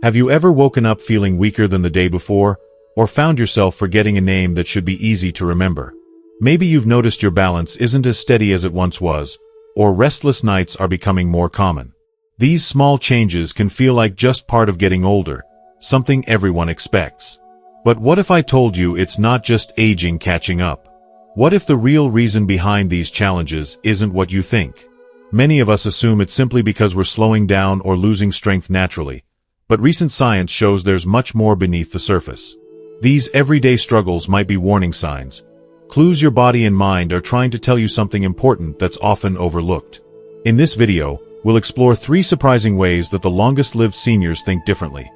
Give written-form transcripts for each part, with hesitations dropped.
Have you ever woken up feeling weaker than the day before, or found yourself forgetting a name that should be easy to remember? Maybe you've noticed your balance isn't as steady as it once was, or restless nights are becoming more common. These small changes can feel like just part of getting older, something everyone expects. But what if I told you it's not just aging catching up? What if the real reason behind these challenges isn't what you think? Many of us assume it's simply because we're slowing down or losing strength naturally, but recent science shows there's much more beneath the surface. These everyday struggles might be warning signs, clues your body and mind are trying to tell you something important that's often overlooked. In this video, we'll explore 3 surprising ways that the longest-lived seniors think differently.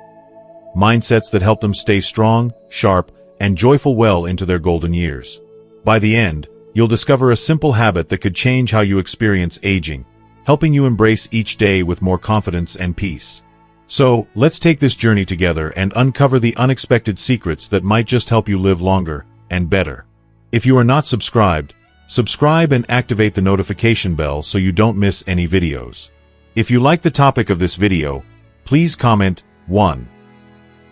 Mindsets that help them stay strong, sharp, and joyful well into their golden years. By the end, you'll discover a simple habit that could change how you experience aging, helping you embrace each day with more confidence and peace. So, let's take this journey together and uncover the unexpected secrets that might just help you live longer and better. If you are not subscribed, subscribe and activate the notification bell so you don't miss any videos. If you like the topic of this video, please comment 1.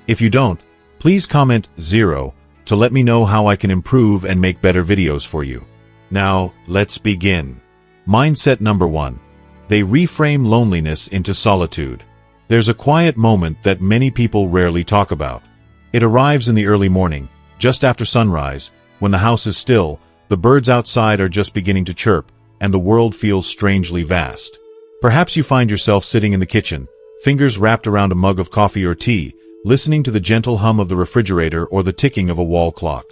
If you don't, please comment 0 to let me know how I can improve and make better videos for you. Now, let's begin. Mindset number 1. They reframe loneliness into solitude. There's a quiet moment that many people rarely talk about. It arrives in the early morning, just after sunrise, when the house is still, the birds outside are just beginning to chirp, and the world feels strangely vast. Perhaps you find yourself sitting in the kitchen, fingers wrapped around a mug of coffee or tea, listening to the gentle hum of the refrigerator or the ticking of a wall clock.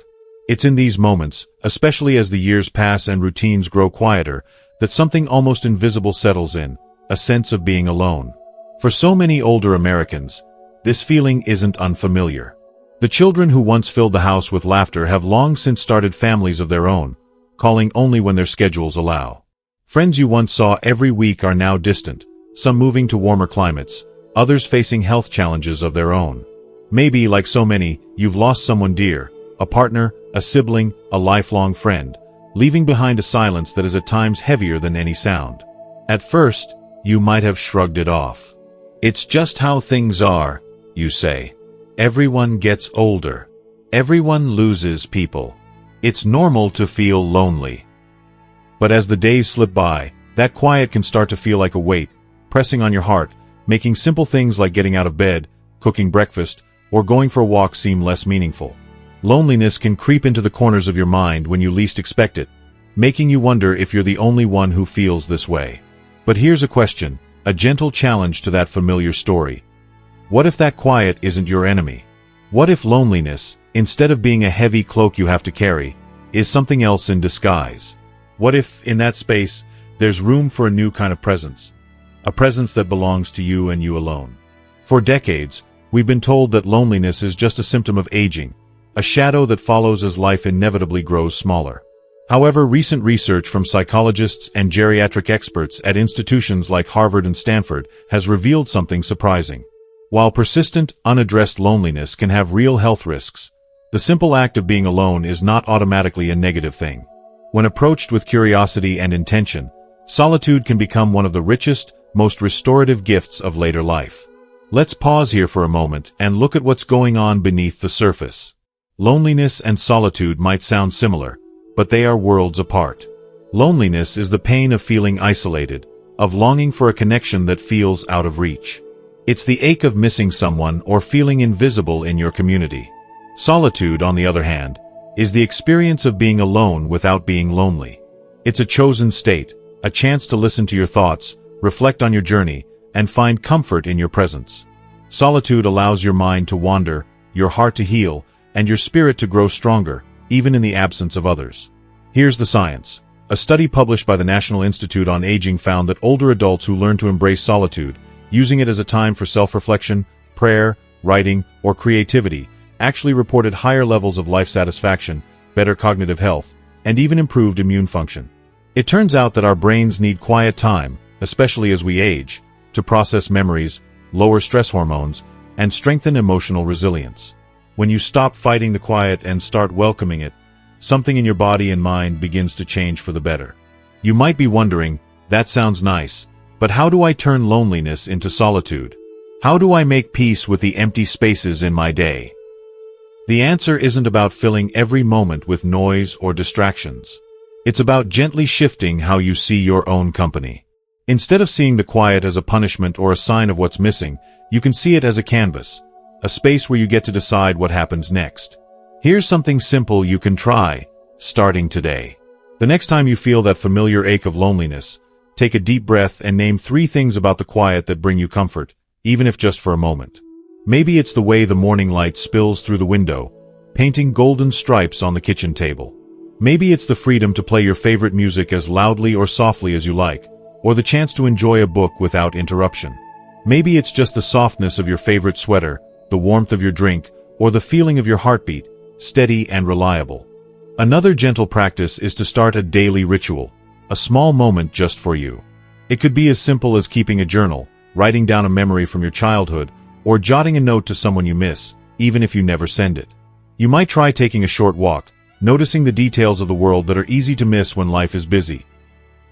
It's in these moments, especially as the years pass and routines grow quieter, that something almost invisible settles in, a sense of being alone. For so many older Americans, this feeling isn't unfamiliar. The children who once filled the house with laughter have long since started families of their own, calling only when their schedules allow. Friends you once saw every week are now distant, some moving to warmer climates, others facing health challenges of their own. Maybe, like so many, you've lost someone dear, a partner, a sibling, a lifelong friend, leaving behind a silence that is at times heavier than any sound. At first, you might have shrugged it off. It's just how things are, you say. Everyone gets older. Everyone loses people. It's normal to feel lonely. But as the days slip by, that quiet can start to feel like a weight, pressing on your heart, making simple things like getting out of bed, cooking breakfast, or going for a walk seem less meaningful. Loneliness can creep into the corners of your mind when you least expect it, making you wonder if you're the only one who feels this way. But here's a question, a gentle challenge to that familiar story. What if that quiet isn't your enemy? What if loneliness, instead of being a heavy cloak you have to carry, is something else in disguise? What if, in that space, there's room for a new kind of presence? A presence that belongs to you and you alone. For decades, we've been told that loneliness is just a symptom of aging, a shadow that follows as life inevitably grows smaller. However, recent research from psychologists and geriatric experts at institutions like Harvard and Stanford has revealed something surprising. While persistent, unaddressed loneliness can have real health risks, the simple act of being alone is not automatically a negative thing. When approached with curiosity and intention, solitude can become one of the richest, most restorative gifts of later life. Let's pause here for a moment and look at what's going on beneath the surface. Loneliness and solitude might sound similar, but they are worlds apart. Loneliness is the pain of feeling isolated, of longing for a connection that feels out of reach. It's the ache of missing someone or feeling invisible in your community. Solitude, on the other hand, is the experience of being alone without being lonely. It's a chosen state, a chance to listen to your thoughts, reflect on your journey, and find comfort in your presence. Solitude allows your mind to wander, your heart to heal, and your spirit to grow stronger, even in the absence of others. Here's the science. A study published by the National Institute on Aging found that older adults who learn to embrace solitude, using it as a time for self-reflection, prayer, writing, or creativity, actually reported higher levels of life satisfaction, better cognitive health, and even improved immune function. It turns out that our brains need quiet time, especially as we age, to process memories, lower stress hormones, and strengthen emotional resilience. When you stop fighting the quiet and start welcoming it, something in your body and mind begins to change for the better. You might be wondering, that sounds nice, but how do I turn loneliness into solitude? How do I make peace with the empty spaces in my day? The answer isn't about filling every moment with noise or distractions. It's about gently shifting how you see your own company. Instead of seeing the quiet as a punishment or a sign of what's missing, you can see it as a canvas, a space where you get to decide what happens next. Here's something simple you can try, starting today. The next time you feel that familiar ache of loneliness, take a deep breath and name 3 things about the quiet that bring you comfort, even if just for a moment. Maybe it's the way the morning light spills through the window, painting golden stripes on the kitchen table. Maybe it's the freedom to play your favorite music as loudly or softly as you like, or the chance to enjoy a book without interruption. Maybe it's just the softness of your favorite sweater, the warmth of your drink, or the feeling of your heartbeat, steady and reliable. Another gentle practice is to start a daily ritual, a small moment just for you. It could be as simple as keeping a journal, writing down a memory from your childhood, or jotting a note to someone you miss, even if you never send it. You might try taking a short walk, noticing the details of the world that are easy to miss when life is busy.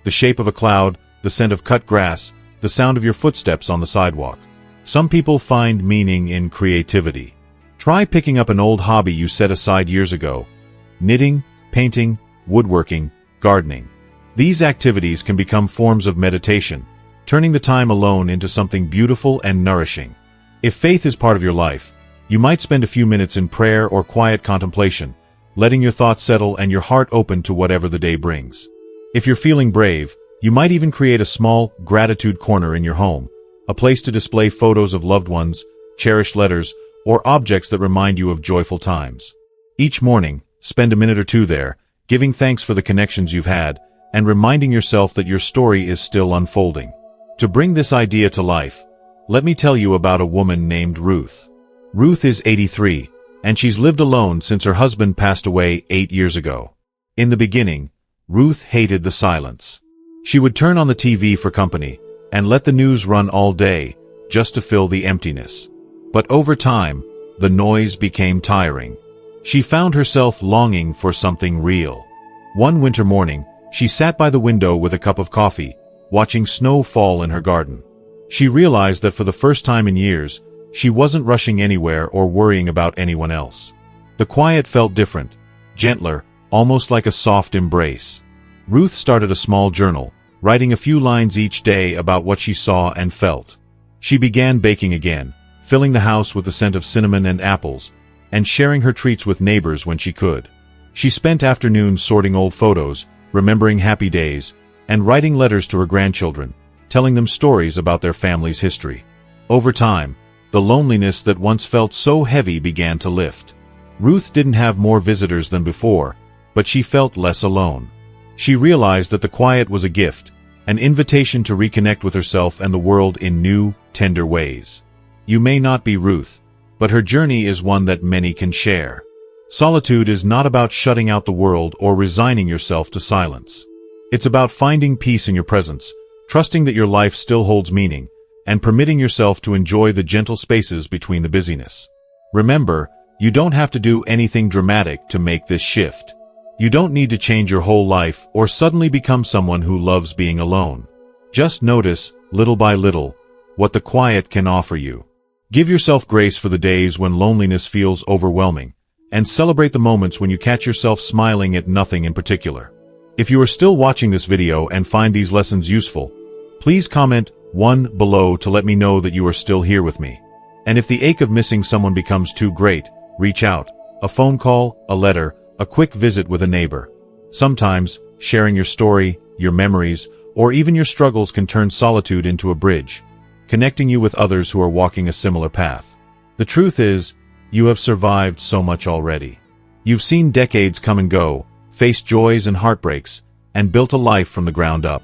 The shape of a cloud, the scent of cut grass, the sound of your footsteps on the sidewalk. Some people find meaning in creativity. Try picking up an old hobby you set aside years ago. Knitting, painting, woodworking, gardening. These activities can become forms of meditation, turning the time alone into something beautiful and nourishing. If faith is part of your life, you might spend a few minutes in prayer or quiet contemplation, letting your thoughts settle and your heart open to whatever the day brings. If you're feeling brave, you might even create a small gratitude corner in your home, a place to display photos of loved ones, cherished letters, or objects that remind you of joyful times. Each morning, spend a minute or 2 there, giving thanks for the connections you've had, and reminding yourself that your story is still unfolding. To bring this idea to life, let me tell you about a woman named Ruth. Ruth is 83, and she's lived alone since her husband passed away 8 years ago. In the beginning, Ruth hated the silence. She would turn on the TV for company, and let the news run all day, just to fill the emptiness. But over time, the noise became tiring. She found herself longing for something real. One winter morning, she sat by the window with a cup of coffee, watching snow fall in her garden. She realized that for the first time in years, she wasn't rushing anywhere or worrying about anyone else. The quiet felt different, gentler, almost like a soft embrace. Ruth started a small journal, writing a few lines each day about what she saw and felt. She began baking again, filling the house with the scent of cinnamon and apples, and sharing her treats with neighbors when she could. She spent afternoons sorting old photos, remembering happy days, and writing letters to her grandchildren, telling them stories about their family's history. Over time, the loneliness that once felt so heavy began to lift. Ruth didn't have more visitors than before, but she felt less alone. She realized that the quiet was a gift, an invitation to reconnect with herself and the world in new, tender ways. You may not be Ruth, but her journey is one that many can share. Solitude is not about shutting out the world or resigning yourself to silence. It's about finding peace in your presence, trusting that your life still holds meaning, and permitting yourself to enjoy the gentle spaces between the busyness. Remember, you don't have to do anything dramatic to make this shift. You don't need to change your whole life or suddenly become someone who loves being alone. Just notice, little by little, what the quiet can offer you. Give yourself grace for the days when loneliness feels overwhelming, and celebrate the moments when you catch yourself smiling at nothing in particular. If you are still watching this video and find these lessons useful, please comment 1 below to let me know that you are still here with me. And if the ache of missing someone becomes too great, reach out. A phone call, a letter, a quick visit with a neighbor. Sometimes, sharing your story, your memories, or even your struggles can turn solitude into a bridge, connecting you with others who are walking a similar path. The truth is, you have survived so much already. You've seen decades come and go, faced joys and heartbreaks, and built a life from the ground up.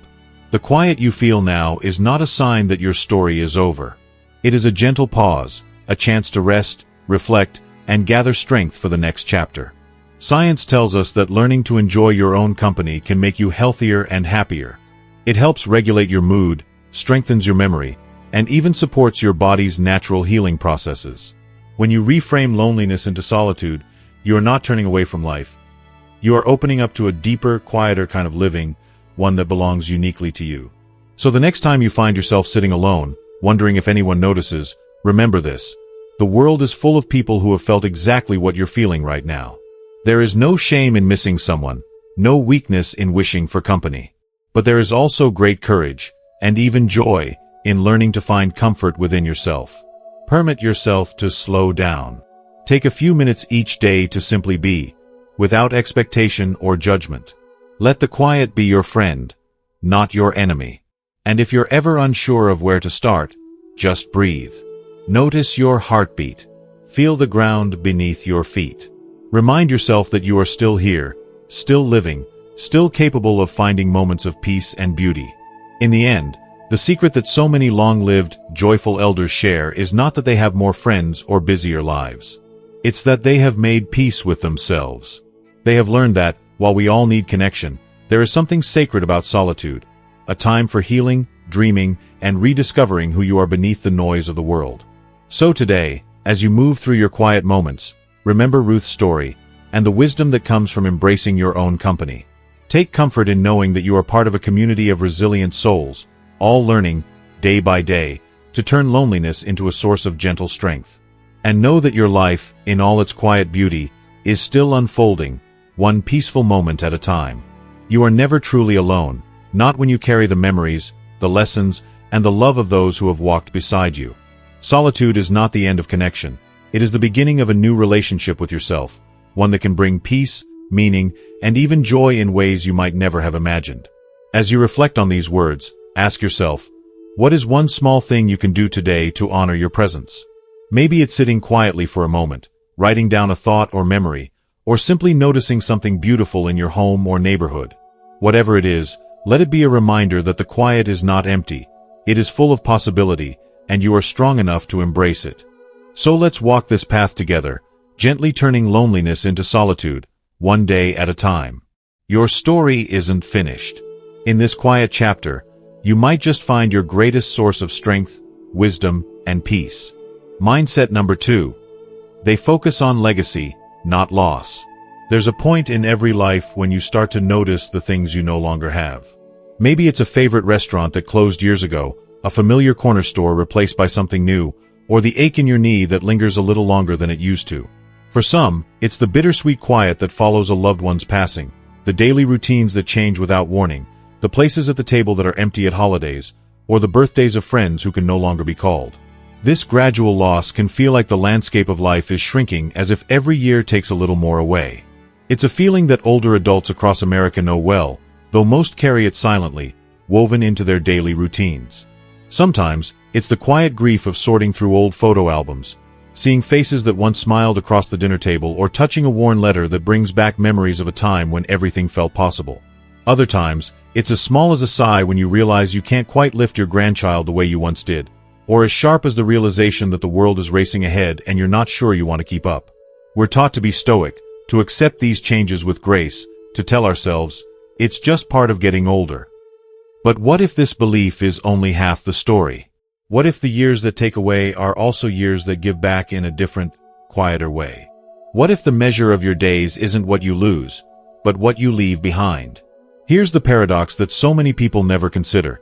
The quiet you feel now is not a sign that your story is over. It is a gentle pause, a chance to rest, reflect, and gather strength for the next chapter. Science tells us that learning to enjoy your own company can make you healthier and happier. It helps regulate your mood, strengthens your memory, and even supports your body's natural healing processes. When you reframe loneliness into solitude, you are not turning away from life. You are opening up to a deeper, quieter kind of living, one that belongs uniquely to you. So the next time you find yourself sitting alone, wondering if anyone notices, Remember this. The world is full of people who have felt exactly what you're feeling right now. There is no shame in missing someone, no weakness in wishing for company. But there is also great courage, and even joy, in learning to find comfort within yourself. Permit yourself to slow down. Take a few minutes each day to simply be, without expectation or judgment. Let the quiet be your friend, not your enemy. And if you're ever unsure of where to start, just breathe. Notice your heartbeat. Feel the ground beneath your feet. Remind yourself that you are still here, still living, still capable of finding moments of peace and beauty. In the end, the secret that so many long-lived, joyful elders share is not that they have more friends or busier lives. It's that they have made peace with themselves. They have learned that, while we all need connection, there is something sacred about solitude, a time for healing, dreaming, and rediscovering who you are beneath the noise of the world. So today, as you move through your quiet moments, remember Ruth's story, and the wisdom that comes from embracing your own company. Take comfort in knowing that you are part of a community of resilient souls, all learning, day by day, to turn loneliness into a source of gentle strength. And know that your life, in all its quiet beauty, is still unfolding, one peaceful moment at a time. You are never truly alone, not when you carry the memories, the lessons, and the love of those who have walked beside you. Solitude is not the end of connection. It is the beginning of a new relationship with yourself, one that can bring peace, meaning, and even joy in ways you might never have imagined. As you reflect on these words, ask yourself, what is one small thing you can do today to honor your presence? Maybe it's sitting quietly for a moment, writing down a thought or memory, or simply noticing something beautiful in your home or neighborhood. Whatever it is, let it be a reminder that the quiet is not empty. It is full of possibility, and you are strong enough to embrace it. So let's walk this path together, gently turning loneliness into solitude, one day at a time. Your story isn't finished. In this quiet chapter, you might just find your greatest source of strength, wisdom, and peace. Mindset number 2. They focus on legacy, not loss. There's a point in every life when you start to notice the things you no longer have. Maybe it's a favorite restaurant that closed years ago, a familiar corner store replaced by something new, or the ache in your knee that lingers a little longer than it used to. For some, it's the bittersweet quiet that follows a loved one's passing, the daily routines that change without warning, the places at the table that are empty at holidays, or the birthdays of friends who can no longer be called. This gradual loss can feel like the landscape of life is shrinking as if every year takes a little more away. It's a feeling that older adults across America know well, though most carry it silently, woven into their daily routines. Sometimes, it's the quiet grief of sorting through old photo albums, seeing faces that once smiled across the dinner table, or touching a worn letter that brings back memories of a time when everything felt possible. Other times, it's as small as a sigh when you realize you can't quite lift your grandchild the way you once did, or as sharp as the realization that the world is racing ahead and you're not sure you want to keep up. We're taught to be stoic, to accept these changes with grace, to tell ourselves, it's just part of getting older. But what if this belief is only half the story? What if the years that take away are also years that give back in a different, quieter way? What if the measure of your days isn't what you lose, but what you leave behind? Here's the paradox that so many people never consider.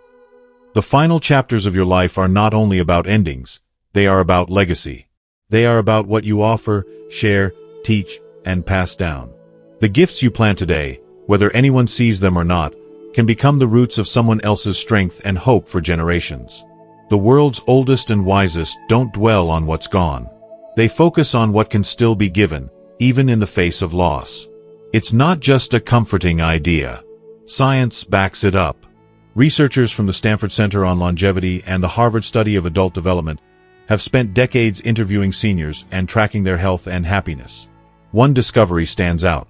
The final chapters of your life are not only about endings, they are about legacy. They are about what you offer, share, teach, and pass down. The gifts you plant today, whether anyone sees them or not, can become the roots of someone else's strength and hope for generations. The world's oldest and wisest don't dwell on what's gone. They focus on what can still be given, even in the face of loss. It's not just a comforting idea. Science backs it up. Researchers from the Stanford Center on Longevity and the Harvard Study of Adult Development have spent decades interviewing seniors and tracking their health and happiness. One discovery stands out.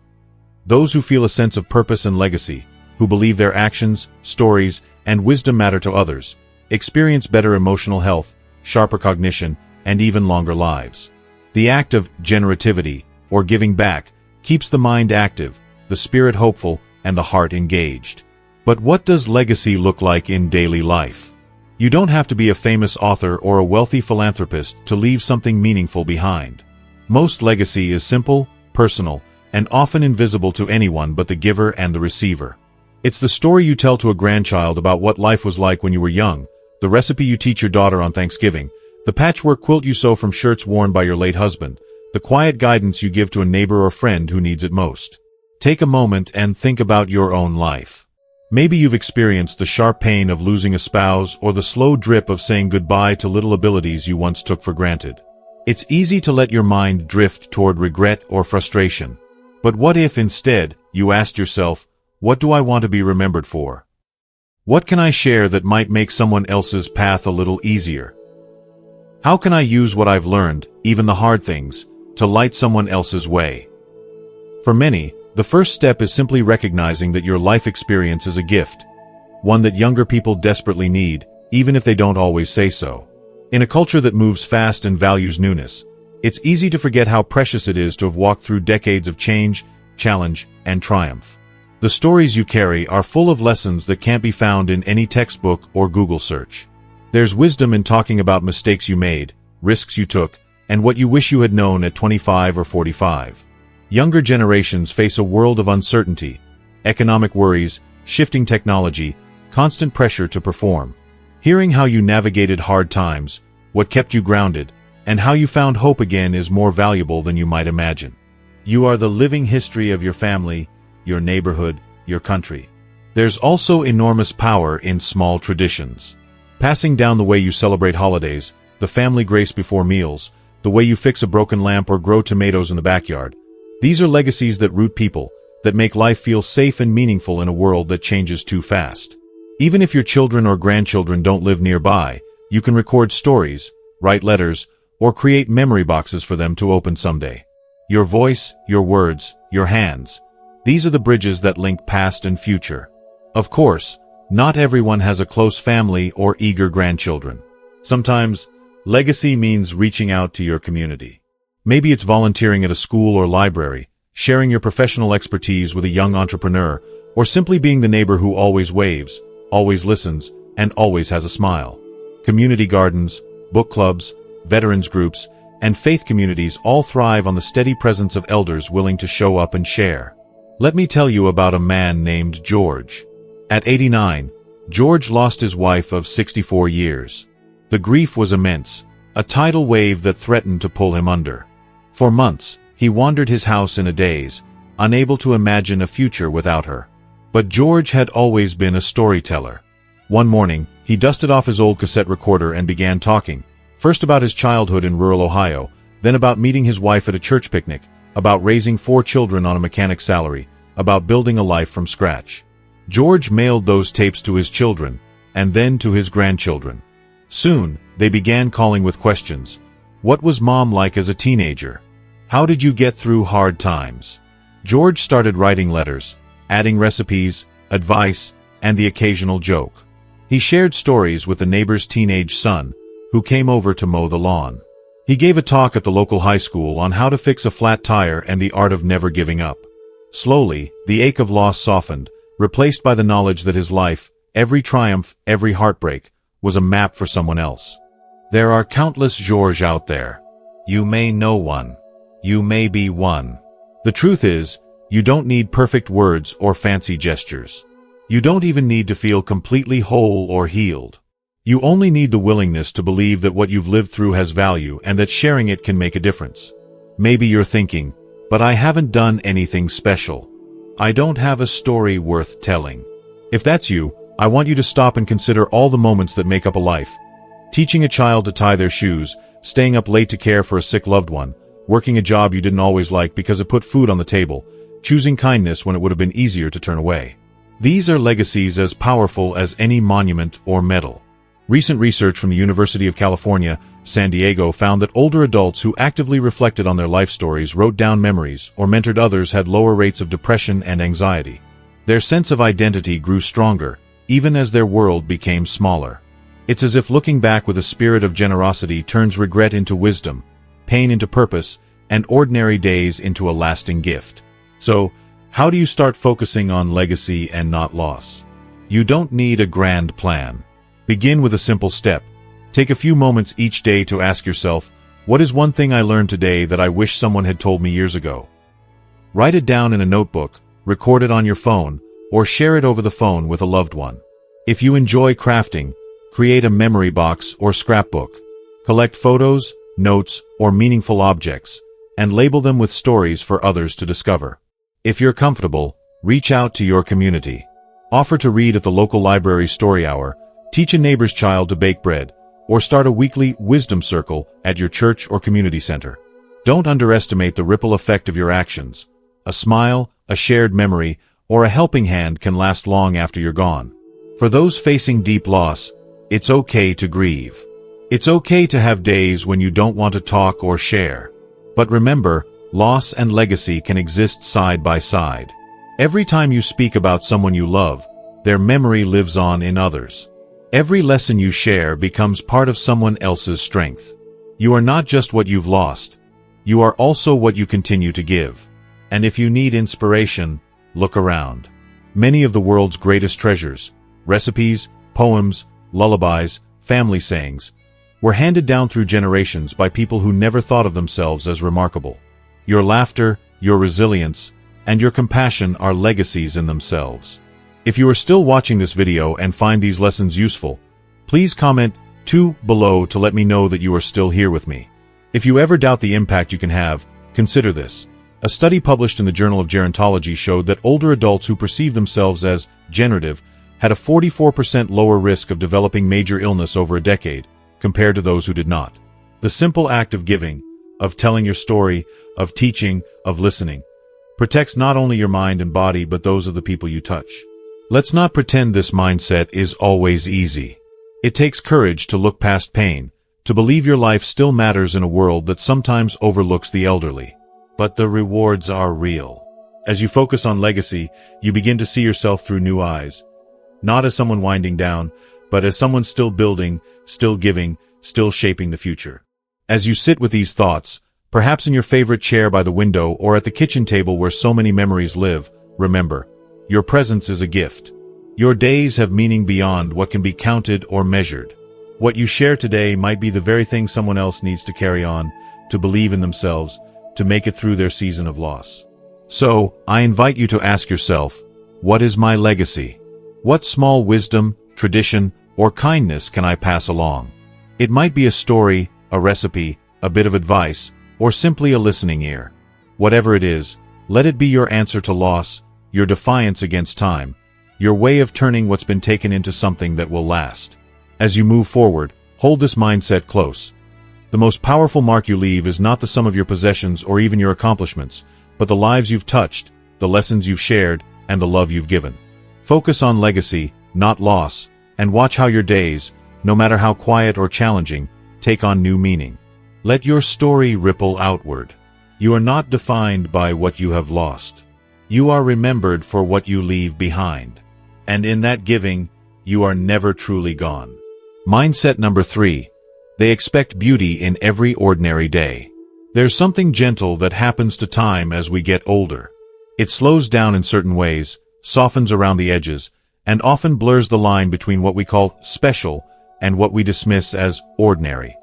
Those who feel a sense of purpose and legacy, who believe their actions, stories, and wisdom matter to others, experience better emotional health, sharper cognition, and even longer lives. The act of generativity, or giving back, keeps the mind active, the spirit hopeful, and the heart engaged. But what does legacy look like in daily life? You don't have to be a famous author or a wealthy philanthropist to leave something meaningful behind. Most legacy is simple, personal, and often invisible to anyone but the giver and the receiver. It's the story you tell to a grandchild about what life was like when you were young, the recipe you teach your daughter on Thanksgiving, The patchwork quilt you sew from shirts worn by your late husband, the quiet guidance you give to a neighbor or friend who needs it most. Take a moment and think about your own life. Maybe you've experienced the sharp pain of losing a spouse or the slow drip of saying goodbye to little abilities you once took for granted. It's easy to let your mind drift toward regret or frustration. But what if instead, you asked yourself, what do I want to be remembered for? What can I share that might make someone else's path a little easier? How can I use what I've learned, even the hard things, to light someone else's way? For many, the first step is simply recognizing that your life experience is a gift, one that younger people desperately need, even if they don't always say so. In a culture that moves fast and values newness, it's easy to forget how precious it is to have walked through decades of change, challenge, and triumph. The stories you carry are full of lessons that can't be found in any textbook or Google search. There's wisdom in talking about mistakes you made, risks you took, and what you wish you had known at 25 or 45. Younger generations face a world of uncertainty, economic worries, shifting technology, constant pressure to perform. Hearing how you navigated hard times, what kept you grounded, and how you found hope again is more valuable than you might imagine. You are the living history of your family, your neighborhood, your country. There's also enormous power in small traditions. Passing down the way you celebrate holidays, the family grace before meals, the way you fix a broken lamp or grow tomatoes in the backyard. These are legacies that root people, that make life feel safe and meaningful in a world that changes too fast. Even if your children or grandchildren don't live nearby, you can record stories, write letters, or create memory boxes for them to open someday. Your voice, your words, your hands. These are the bridges that link past and future. Of course, not everyone has a close family or eager grandchildren. Sometimes, legacy means reaching out to your community. Maybe it's volunteering at a school or library, sharing your professional expertise with a young entrepreneur, or simply being the neighbor who always waves, always listens, and always has a smile. Community gardens, book clubs, veterans groups, and faith communities all thrive on the steady presence of elders willing to show up and share. Let me tell you about a man named George. At 89, George lost his wife of 64 years. The grief was immense, a tidal wave that threatened to pull him under. For months, he wandered his house in a daze, unable to imagine a future without her. But George had always been a storyteller. One morning, he dusted off his old cassette recorder and began talking, first about his childhood in rural Ohio, then about meeting his wife at a church picnic, about raising 4 children on a mechanic's salary, about building a life from scratch. George mailed those tapes to his children, and then to his grandchildren. Soon, they began calling with questions. What was Mom like as a teenager? How did you get through hard times? George started writing letters, adding recipes, advice, and the occasional joke. He shared stories with the neighbor's teenage son, who came over to mow the lawn. He gave a talk at the local high school on how to fix a flat tire and the art of never giving up. Slowly, the ache of loss softened, replaced by the knowledge that his life, every triumph, every heartbreak, was a map for someone else. There are countless Georges out there. You may know one. You may be one. The truth is, you don't need perfect words or fancy gestures. You don't even need to feel completely whole or healed. You only need the willingness to believe that what you've lived through has value and that sharing it can make a difference. Maybe you're thinking, but I haven't done anything special. I don't have a story worth telling. If that's you, I want you to stop and consider all the moments that make up a life. Teaching a child to tie their shoes, staying up late to care for a sick loved one, working a job you didn't always like because it put food on the table, choosing kindness when it would have been easier to turn away. These are legacies as powerful as any monument or medal. Recent research from the University of California, San Diego found that older adults who actively reflected on their life stories, wrote down memories, or mentored others had lower rates of depression and anxiety. Their sense of identity grew stronger, even as their world became smaller. It's as if looking back with a spirit of generosity turns regret into wisdom, pain into purpose, and ordinary days into a lasting gift. So, how do you start focusing on legacy and not loss? You don't need a grand plan. Begin with a simple step. Take a few moments each day to ask yourself, what is one thing I learned today that I wish someone had told me years ago? Write it down in a notebook, record it on your phone, or share it over the phone with a loved one. If you enjoy crafting, create a memory box or scrapbook. Collect photos, notes, or meaningful objects, and label them with stories for others to discover. If you're comfortable, reach out to your community. Offer to read at the local library story hour, teach a neighbor's child to bake bread, or start a weekly wisdom circle at your church or community center. Don't underestimate the ripple effect of your actions. A smile, a shared memory, or a helping hand can last long after you're gone. For those facing deep loss, it's okay to grieve. It's okay to have days when you don't want to talk or share. But remember, loss and legacy can exist side by side. Every time you speak about someone you love, their memory lives on in others. Every lesson you share becomes part of someone else's strength. You are not just what you've lost. You are also what you continue to give. And if you need inspiration, look around. Many of the world's greatest treasures, recipes, poems, lullabies, family sayings, were handed down through generations by people who never thought of themselves as remarkable. Your laughter, your resilience, and your compassion are legacies in themselves. If you are still watching this video and find these lessons useful, please comment 2 below to let me know that you are still here with me. If you ever doubt the impact you can have, consider this. A study published in the Journal of Gerontology showed that older adults who perceive themselves as generative had a 44% lower risk of developing major illness over a decade, compared to those who did not. The simple act of giving, of telling your story, of teaching, of listening, protects not only your mind and body but those of the people you touch. Let's not pretend this mindset is always easy. It takes courage to look past pain, to believe your life still matters in a world that sometimes overlooks the elderly. But the rewards are real. As you focus on legacy, you begin to see yourself through new eyes. Not as someone winding down, but as someone still building, still giving, still shaping the future. As you sit with these thoughts, perhaps in your favorite chair by the window or at the kitchen table where so many memories live, remember, your presence is a gift. Your days have meaning beyond what can be counted or measured. What you share today might be the very thing someone else needs to carry on, to believe in themselves, to make it through their season of loss. So, I invite you to ask yourself, what is my legacy? What small wisdom, tradition, or kindness can I pass along? It might be a story, a recipe, a bit of advice, or simply a listening ear. Whatever it is, let it be your answer to loss, your defiance against time, your way of turning what's been taken into something that will last. As you move forward, hold this mindset close. The most powerful mark you leave is not the sum of your possessions or even your accomplishments, but the lives you've touched, the lessons you've shared, and the love you've given. Focus on legacy, not loss, and watch how your days, no matter how quiet or challenging, take on new meaning. Let your story ripple outward. You are not defined by what you have lost. You are remembered for what you leave behind. And in that giving, you are never truly gone. Mindset number 3. They expect beauty in every ordinary day. There's something gentle that happens to time as we get older. It slows down in certain ways, softens around the edges, and often blurs the line between what we call special and what we dismiss as ordinary.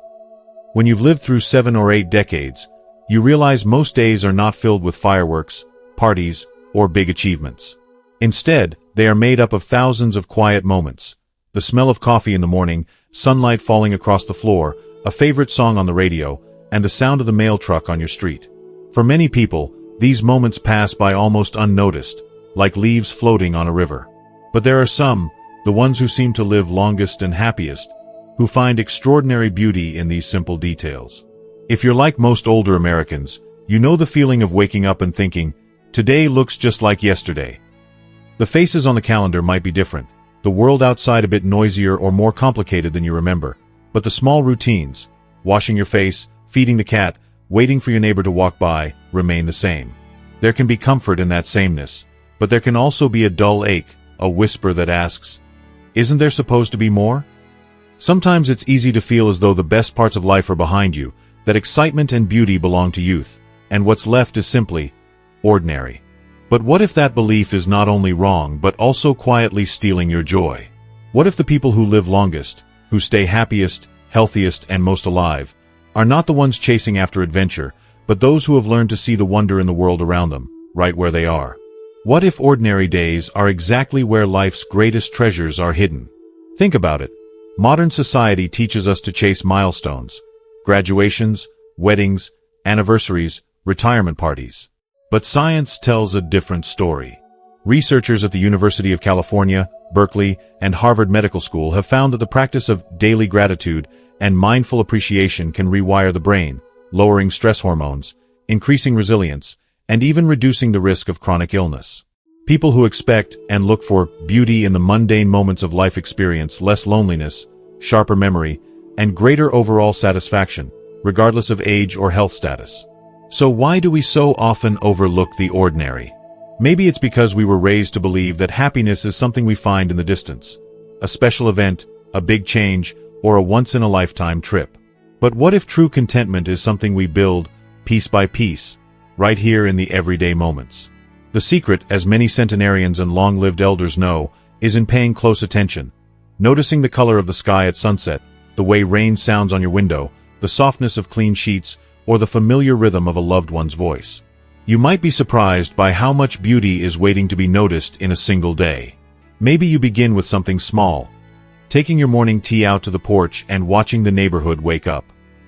When you've lived through 7 or 8 decades, you realize most days are not filled with fireworks, parties, or big achievements. Instead, they are made up of thousands of quiet moments. The smell of coffee in the morning, sunlight falling across the floor, a favorite song on the radio, and the sound of the mail truck on your street. For many people, these moments pass by almost unnoticed, like leaves floating on a river. But there are some, the ones who seem to live longest and happiest, who find extraordinary beauty in these simple details. If you're like most older Americans, you know the feeling of waking up and thinking, today looks just like yesterday. The faces on the calendar might be different, the world outside a bit noisier or more complicated than you remember, but the small routines, washing your face, feeding the cat, waiting for your neighbor to walk by, remain the same. There can be comfort in that sameness, but there can also be a dull ache, a whisper that asks, isn't there supposed to be more? Sometimes it's easy to feel as though the best parts of life are behind you, that excitement and beauty belong to youth, and what's left is simply ordinary. But what if that belief is not only wrong but also quietly stealing your joy? What if the people who live longest, who stay happiest, healthiest, and most alive, are not the ones chasing after adventure, but those who have learned to see the wonder in the world around them, right where they are? What if ordinary days are exactly where life's greatest treasures are hidden? Think about it. Modern society teaches us to chase milestones, graduations, weddings, anniversaries, retirement parties. But science tells a different story. Researchers at the University of California, Berkeley, and Harvard Medical School have found that the practice of daily gratitude and mindful appreciation can rewire the brain, lowering stress hormones, increasing resilience, and even reducing the risk of chronic illness. People who expect and look for beauty in the mundane moments of life experience less loneliness, sharper memory, and greater overall satisfaction, regardless of age or health status. So why do we so often overlook the ordinary? Maybe it's because we were raised to believe that happiness is something we find in the distance, a special event, a big change, or a once-in-a-lifetime trip. But what if true contentment is something we build, piece by piece, right here in the everyday moments? The secret, as many centenarians and long-lived elders know, is in paying close attention, noticing the color of the sky at sunset, the way rain sounds on your window, the softness of clean sheets, or the familiar rhythm of a loved one's voice. You might be surprised by how much beauty is waiting to be noticed in a single day. Maybe you begin with something small, taking your morning tea out to the porch and watching the neighborhood wake up.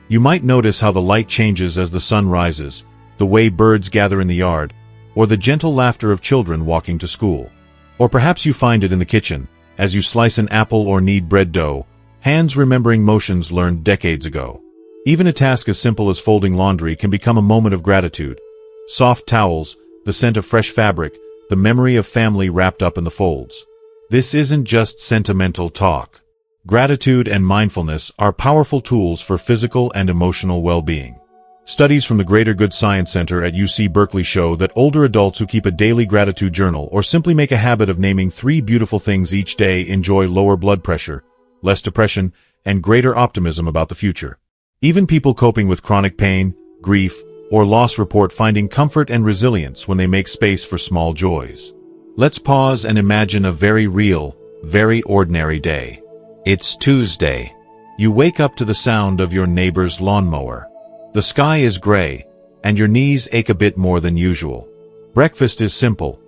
You might notice how the light changes as the sun rises, the way birds gather in the yard, or the gentle laughter of children walking to school. Or perhaps you find it in the kitchen, as you slice an apple or knead bread dough, hands remembering motions learned decades ago. Even a task as simple as folding laundry can become a moment of gratitude. Soft towels, the scent of fresh fabric, the memory of family wrapped up in the folds. This isn't just sentimental talk. Gratitude and mindfulness are powerful tools for physical and emotional well-being. Studies from the Greater Good Science Center at UC Berkeley show that older adults who keep a daily gratitude journal or simply make a habit of naming 3 beautiful things each day enjoy lower blood pressure, less depression, and greater optimism about the future. Even people coping with chronic pain, grief, or loss report finding comfort and resilience when they make space for small joys. Let's pause and imagine a very real, very ordinary day. It's Tuesday. You wake up to the sound of your neighbor's lawnmower. The sky is gray, and your knees ache a bit more than usual. Breakfast is simple: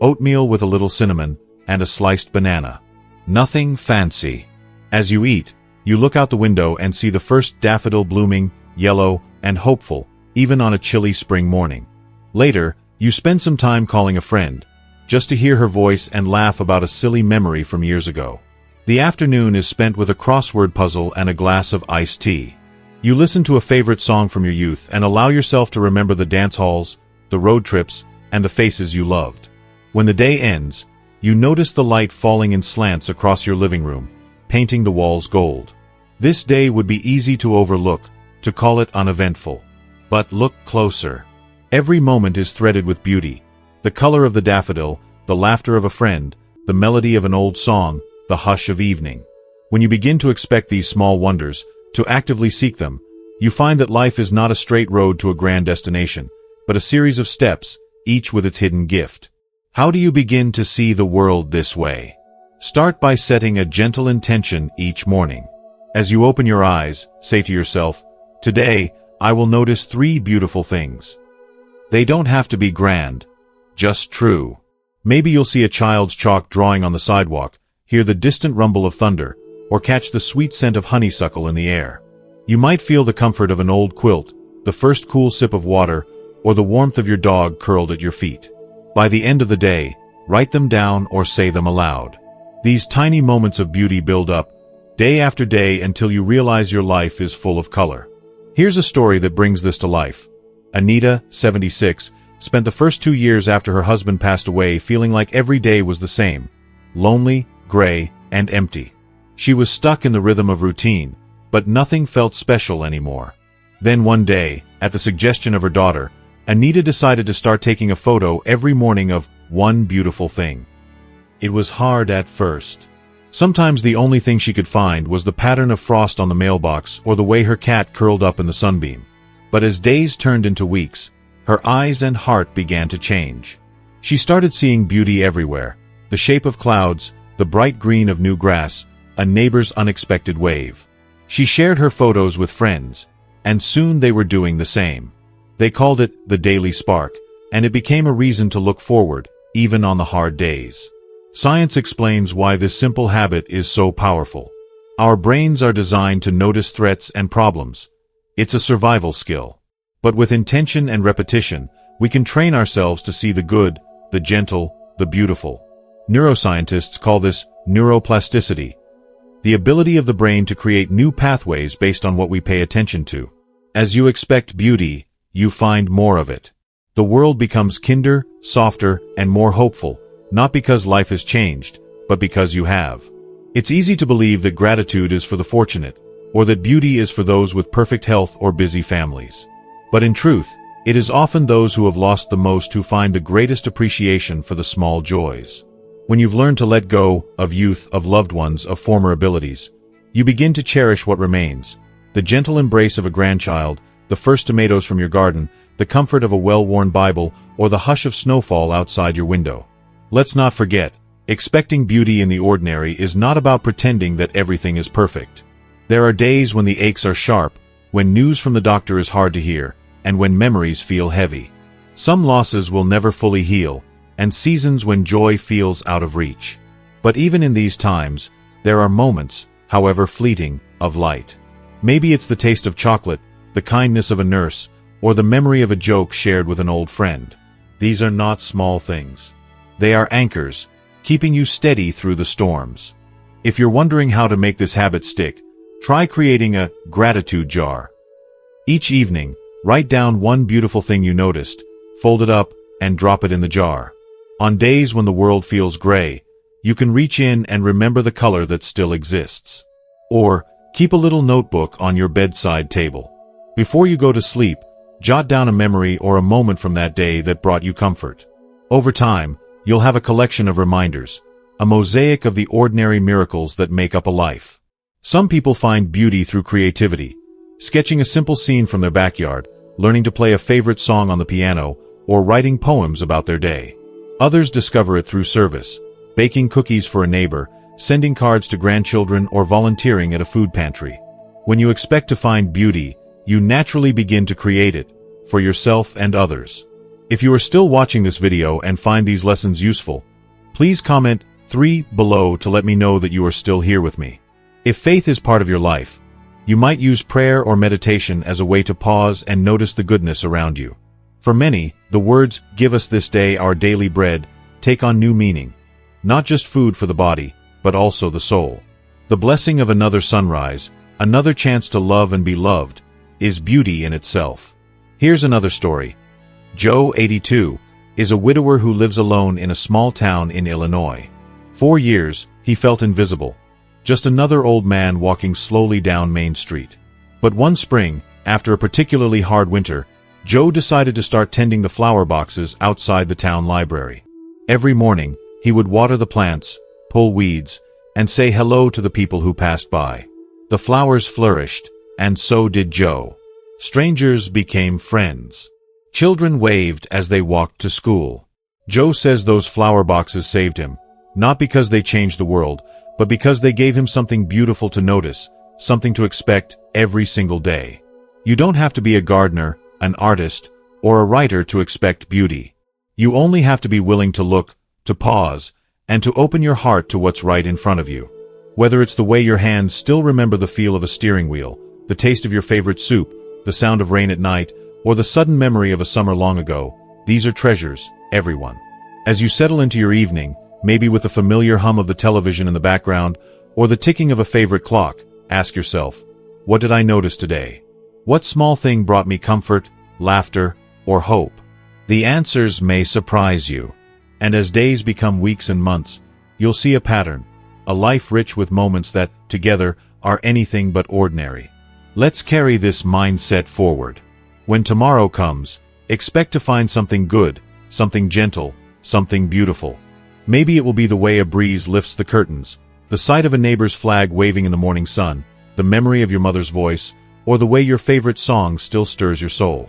oatmeal with a little cinnamon and a sliced banana. Nothing fancy. As you eat, you look out the window and see the first daffodil blooming, yellow and hopeful, even on a chilly spring morning. Later, you spend some time calling a friend, just to hear her voice and laugh about a silly memory from years ago. The afternoon is spent with a crossword puzzle and a glass of iced tea. You listen to a favorite song from your youth and allow yourself to remember the dance halls, the road trips, and the faces you loved. When the day ends, you notice the light falling in slants across your living room, painting the walls gold. This day would be easy to overlook, to call it uneventful. But look closer. Every moment is threaded with beauty. The color of the daffodil, the laughter of a friend, the melody of an old song, the hush of evening. When you begin to expect these small wonders, to actively seek them, you find that life is not a straight road to a grand destination, but a series of steps, each with its hidden gift. How do you begin to see the world this way? Start by setting a gentle intention each morning. As you open your eyes, say to yourself, "Today, I will notice 3 beautiful things." They don't have to be grand, just true. Maybe you'll see a child's chalk drawing on the sidewalk, hear the distant rumble of thunder, or catch the sweet scent of honeysuckle in the air. You might feel the comfort of an old quilt, the first cool sip of water, or the warmth of your dog curled at your feet. By the end of the day, write them down or say them aloud. These tiny moments of beauty build up, day after day, until you realize your life is full of color. Here's a story that brings this to life. Anita, 76, spent the first 2 years after her husband passed away feeling like every day was the same: lonely, gray, and empty. She was stuck in the rhythm of routine, but nothing felt special anymore. Then one day, at the suggestion of her daughter, Anita decided to start taking a photo every morning of one beautiful thing. It was hard at first. Sometimes the only thing she could find was the pattern of frost on the mailbox or the way her cat curled up in the sunbeam. But as days turned into weeks, her eyes and heart began to change. She started seeing beauty everywhere: the shape of clouds, the bright green of new grass, a neighbor's unexpected wave. She shared her photos with friends, and soon they were doing the same. They called it the daily spark, and it became a reason to look forward, even on the hard days. Science explains why this simple habit is so powerful. Our brains are designed to notice threats and problems, It's a survival skill. But with intention and repetition, we can train ourselves to see the good, the gentle, the beautiful. Neuroscientists call this neuroplasticity, the ability of the brain to create new pathways based on what we pay attention to. As you expect beauty, you find more of it. The world becomes kinder, softer, and more hopeful, not because life has changed, but because you have. It's easy to believe that gratitude is for the fortunate, or that beauty is for those with perfect health or busy families. But in truth, it is often those who have lost the most who find the greatest appreciation for the small joys. When you've learned to let go of youth, of loved ones, of former abilities, you begin to cherish what remains: the gentle embrace of a grandchild, the first tomatoes from your garden, the comfort of a well-worn Bible, or the hush of snowfall outside your window. Let's not forget, expecting beauty in the ordinary is not about pretending that everything is perfect. There are days when the aches are sharp, when news from the doctor is hard to hear, and when memories feel heavy. Some losses will never fully heal, and seasons when joy feels out of reach. But even in these times, there are moments, however fleeting, of light. Maybe it's the taste of chocolate, the kindness of a nurse, or the memory of a joke shared with an old friend. These are not small things. They are anchors, keeping you steady through the storms. If you're wondering how to make this habit stick, try creating a gratitude jar. Each evening, write down one beautiful thing you noticed, fold it up, and drop it in the jar. On days when the world feels gray, you can reach in and remember the color that still exists. Or, keep a little notebook on your bedside table. Before you go to sleep, jot down a memory or a moment from that day that brought you comfort. Over time, you'll have a collection of reminders, a mosaic of the ordinary miracles that make up a life. Some people find beauty through creativity, sketching a simple scene from their backyard, learning to play a favorite song on the piano, or writing poems about their day. Others discover it through service, baking cookies for a neighbor, sending cards to grandchildren, or volunteering at a food pantry. When you expect to find beauty, you naturally begin to create it, for yourself and others. If you are still watching this video and find these lessons useful, please comment 3 below to let me know that you are still here with me. If faith is part of your life, you might use prayer or meditation as a way to pause and notice the goodness around you. For many, the words, "Give us this day our daily bread," take on new meaning. Not just food for the body, but also the soul. The blessing of another sunrise, another chance to love and be loved, is beauty in itself. Here's another story. Joe, 82, is a widower who lives alone in a small town in Illinois. For years, he felt invisible. Just another old man walking slowly down Main Street. But one spring, after a particularly hard winter, Joe decided to start tending the flower boxes outside the town library. Every morning, he would water the plants, pull weeds, and say hello to the people who passed by. The flowers flourished, and so did Joe. Strangers became friends. Children waved as they walked to school. Joe says those flower boxes saved him, not because they changed the world, but because they gave him something beautiful to notice, something to expect every single day. You don't have to be a gardener, an artist, or a writer to expect beauty. You only have to be willing to look, to pause, and to open your heart to what's right in front of you. Whether it's the way your hands still remember the feel of a steering wheel, the taste of your favorite soup, the sound of rain at night, or the sudden memory of a summer long ago, these are treasures, everyone. As you settle into your evening, maybe with the familiar hum of the television in the background, or the ticking of a favorite clock, ask yourself, what did I notice today? What small thing brought me comfort, laughter, or hope? The answers may surprise you. And as days become weeks and months, you'll see a pattern, a life rich with moments that, together, are anything but ordinary. Let's carry this mindset forward. When tomorrow comes, expect to find something good, something gentle, something beautiful. Maybe it will be the way a breeze lifts the curtains, the sight of a neighbor's flag waving in the morning sun, the memory of your mother's voice, or the way your favorite song still stirs your soul.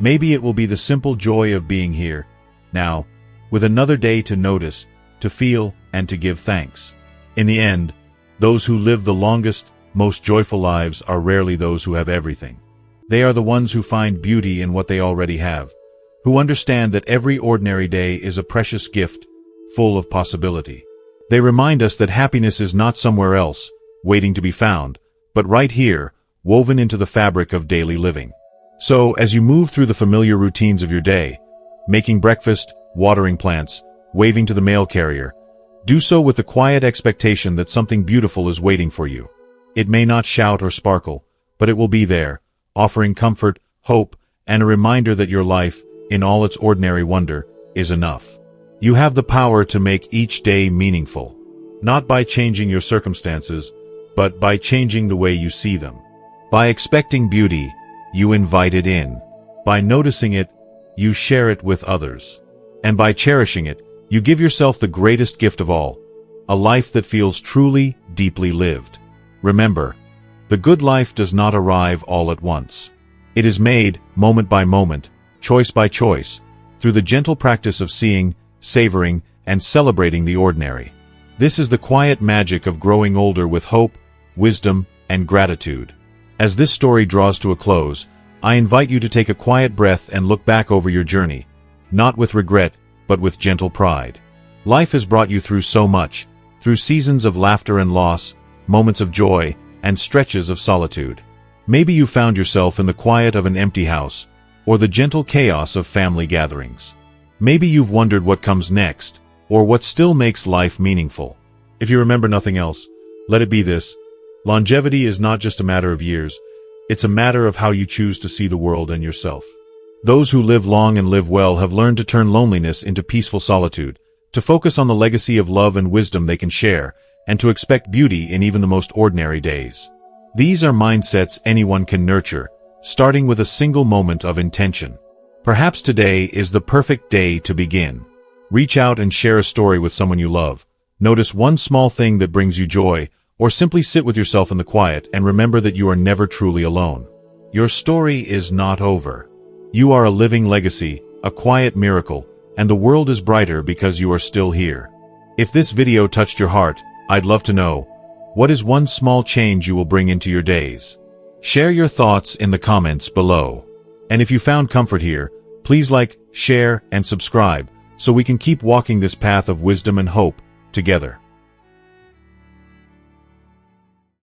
Maybe it will be the simple joy of being here, now, with another day to notice, to feel, and to give thanks. In the end, those who live the longest, most joyful lives are rarely those who have everything. They are the ones who find beauty in what they already have, who understand that every ordinary day is a precious gift, full of possibility. They remind us that happiness is not somewhere else, waiting to be found, but right here, woven into the fabric of daily living. So, as you move through the familiar routines of your day, making breakfast, watering plants, waving to the mail carrier, do so with the quiet expectation that something beautiful is waiting for you. It may not shout or sparkle, but it will be there, offering comfort, hope, and a reminder that your life, in all its ordinary wonder, is enough. You have the power to make each day meaningful, not by changing your circumstances, but by changing the way you see them. By expecting beauty, you invite it in. By noticing it, you share it with others. And by cherishing it, you give yourself the greatest gift of all, a life that feels truly, deeply lived. Remember, the good life does not arrive all at once. It is made, moment by moment, choice by choice, through the gentle practice of seeing, savoring, and celebrating the ordinary. This is the quiet magic of growing older with hope, wisdom, and gratitude. As this story draws to a close, I invite you to take a quiet breath and look back over your journey, not with regret, but with gentle pride. Life has brought you through so much, through seasons of laughter and loss, moments of joy, and stretches of solitude. Maybe you found yourself in the quiet of an empty house, or the gentle chaos of family gatherings. Maybe you've wondered what comes next, or what still makes life meaningful. If you remember nothing else, let it be this: longevity is not just a matter of years, it's a matter of how you choose to see the world and yourself. Those who live long and live well have learned to turn loneliness into peaceful solitude, to focus on the legacy of love and wisdom they can share, and to expect beauty in even the most ordinary days. These are mindsets anyone can nurture, starting with a single moment of intention. Perhaps today is the perfect day to begin. Reach out and share a story with someone you love. Notice one small thing that brings you joy, or simply sit with yourself in the quiet and remember that you are never truly alone. Your story is not over. You are a living legacy, a quiet miracle, and the world is brighter because you are still here. If this video touched your heart, I'd love to know, what is one small change you will bring into your days? Share your thoughts in the comments below. And if you found comfort here, please like, share, and subscribe, so we can keep walking this path of wisdom and hope together.